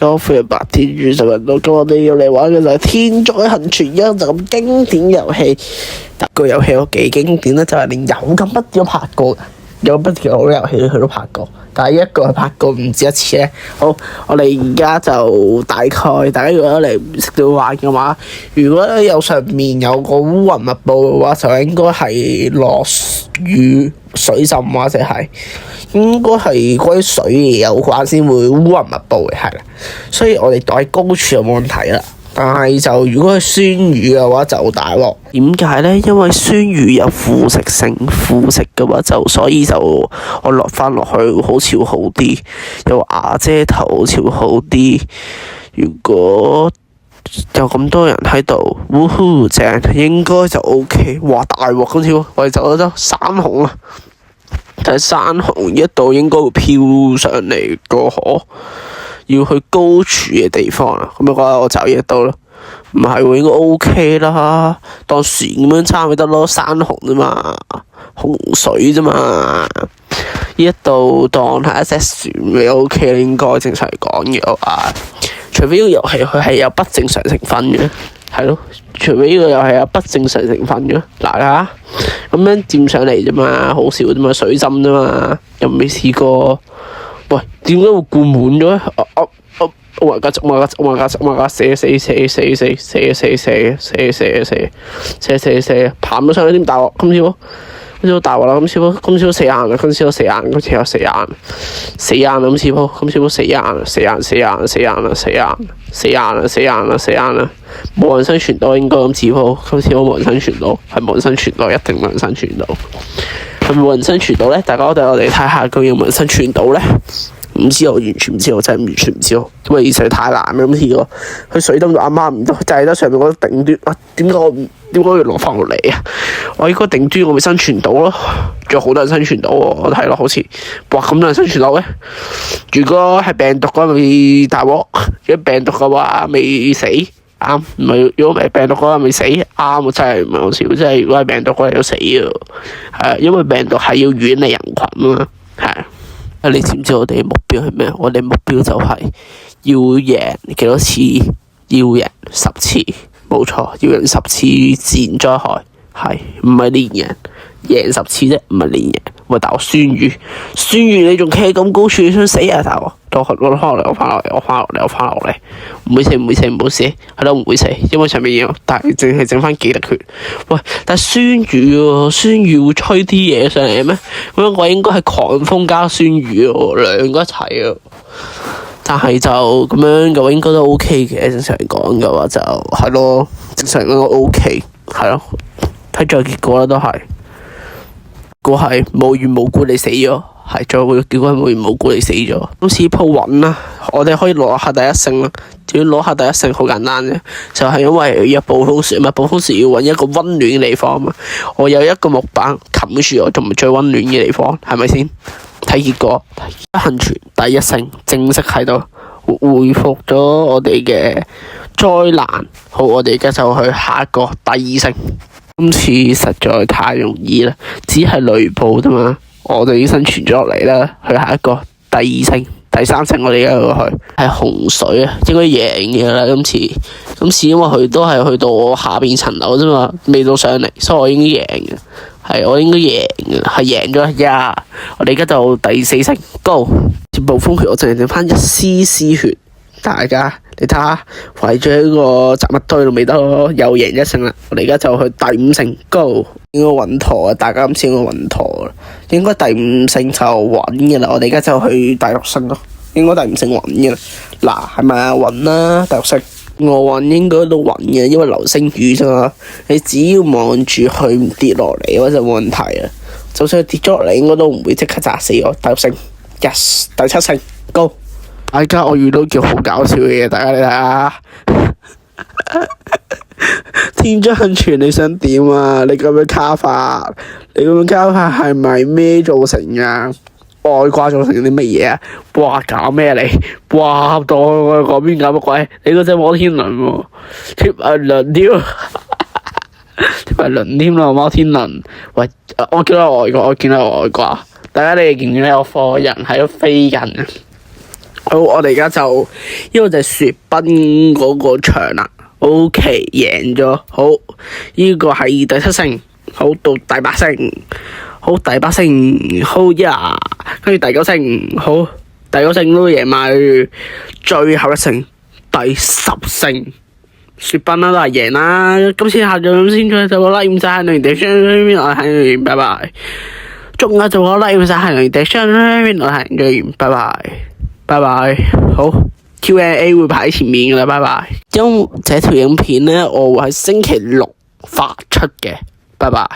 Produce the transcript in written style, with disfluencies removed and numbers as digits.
多歡迎白天宇十人到，咁我哋要嚟玩嘅就係天災幸存一，就咁經典遊戲。個遊戲有幾經典咧，就係連有咁不都拍過，有不條好遊戲佢都拍過，但係一個係拍過唔止一次咧。好，我哋而家就大家如果嚟唔識到玩嘅話，如果有上面有個烏雲密布嘅話，就應該係落雨、水浸或者係應該係關於水嘢有關先會烏雲密布嘅，係啦。所以我哋待高處就冇問題啦。但係就如果係酸雨嘅話就大鑊。點解呢？因為酸雨有腐蝕性，腐蝕嘅話就所以就我落翻落去好似會好啲，有瓦遮頭好似會好啲。如果有咁多人喺度，嗚呼正，應該就 OK。哇大鑊咁跳，我哋走得山洪啊！但係山洪一度應該會飄上嚟個河。要去高處嘅地方啦，咁我走嘢到咯，唔係喎，應該 OK 啦，當船咁樣揸咪得咯，山洪啫嘛，洪水啫嘛，呢一度當係一隻船咪 OK 啦，應該正常嚟講嘅話，除非呢個遊戲佢係有不正常成分嘅，係咯，除非呢個遊戲有不正常成分嘅，嗱下咁樣佔上嚟啫嘛，好少啫嘛，水浸啫嘛，又未試過。喂，點解會灌滿咗咧？我話死，爬唔到上去點大鑊？今朝大鑊啦！今朝死硬啦！今朝死硬啦！今朝死硬啦！冇人生存到應該咁似鋪，今朝冇人生存到，係冇人生存到，一定冇人生存到。係咪冇人生存到咧？大家我哋睇下究竟有冇人生存到咧？唔知我完全唔知，我真係完全唔知，因為實在太難啦！咁試過去水浸到阿媽唔得，就係得上面嗰頂端。啊，點解我要落翻落嚟啊？我應該頂端我咪生存到咯，仲有好多人生存到喎。我睇落好似哇咁多人生存到嘅。如果係病毒嘅話咪大鑊，如果病毒嘅話未死啱，唔係如果唔係病毒嘅話未死啱啊！真係唔係好笑，真係如果係病毒嘅話要死啊！係因為病毒係要遠離人群啊嘛，係。你知唔知我哋目標係咩？我哋目標就係要贏幾多次？要贏10次，冇錯，要贏10次自然災害，係唔係連贏10次啫？唔係連贏。喂，大鑊酸雨你仲企喺咁高處，你想死啊大鑊！我翻落嚟，唔會死，係咯唔會死，因為上面有，但係淨係整翻幾滴血。喂，但係酸雨會吹啲嘢上嚟咩？咁樣我應該係狂風加酸雨喎，兩個一齊啊！但係就咁樣嘅話應該都 OK 嘅，正常嚟講嘅話就係咯，正常都 OK，係咯，睇最後結果啦都係。結果係無緣無故你死咗，係最後個結果係無緣無故你死咗。今次鋪穩啦，我哋可以攞下第一勝啦。要攞下第一勝好簡單啫，就係因為有暴風雪嘛，暴風雪要揾一個溫暖嘅地方嘛。我有一個木板冚住我，仲唔係最溫暖嘅地方，係咪先？睇結果，幸存第一勝正式喺度恢復咗我哋嘅災難。好，我哋而家就去下一個第二勝。今次實在太容易啦，只係雷暴啫嘛，我哋已經生存咗落嚟啦。去下一個第二勝、第三勝，我哋而家要去係洪水啊，應該贏嘅啦。今次因為佢都係去到我下邊層樓啫嘛，未到上嚟，所以我應該贏嘅。係我應該贏嘅，係贏咗呀！我哋而家就第四勝 ，Go！ 暴風血我淨係剩翻一絲絲血。大家你睇下，圍住喺個雜物堆度未得咯，又贏一勝啦！我哋而家就去第五勝 ，Go！ 應該穩妥啊！大家今次應該穩妥啦，應該第五勝就穩嘅啦。我哋而家就去第六勝咯，應該第五勝穩嘅啦。嗱，係咪啊？穩啦，第六勝我穩應該都穩嘅，因為流星雨啫嘛。你只要望住佢唔跌落嚟，嗰就冇問題啊。就算佢跌咗落嚟，應該都唔會即刻砸死我。第六勝 ，yes！ 第七勝 ，Go！大家我遇到件好搞笑嘅嘢，大家你睇下，天災幸存你想點啊？你咁樣卡法係咪咩造成啊？外掛造成啲乜嘢啊？哇搞咩你？哇到我嗰邊搞乜鬼？你嗰隻摩天輪喎，貼埋輪添，貼埋輪添啦摩天輪。喂，我見到外掛，大家你哋見唔見有貨人喺度飛緊啊？好，我哋而家就呢個就係雪崩嗰個場啦。OK， 贏咗。好，呢個係第7勝。好，到第8勝。好，第8勝。好呀，跟住第9勝。好，第9勝都贏埋。最後一勝，第10勝。雪崩啦都係贏啦。今次下咗咁先，再就個 like 唔使限量地商邊我係拜拜。仲有就個 like 唔使限量地商邊我係拜拜。拜拜。好。Q&A 會排喺前面㗎啦，拜拜。因這條影片呢，我會喺星期6發出嘅，拜拜。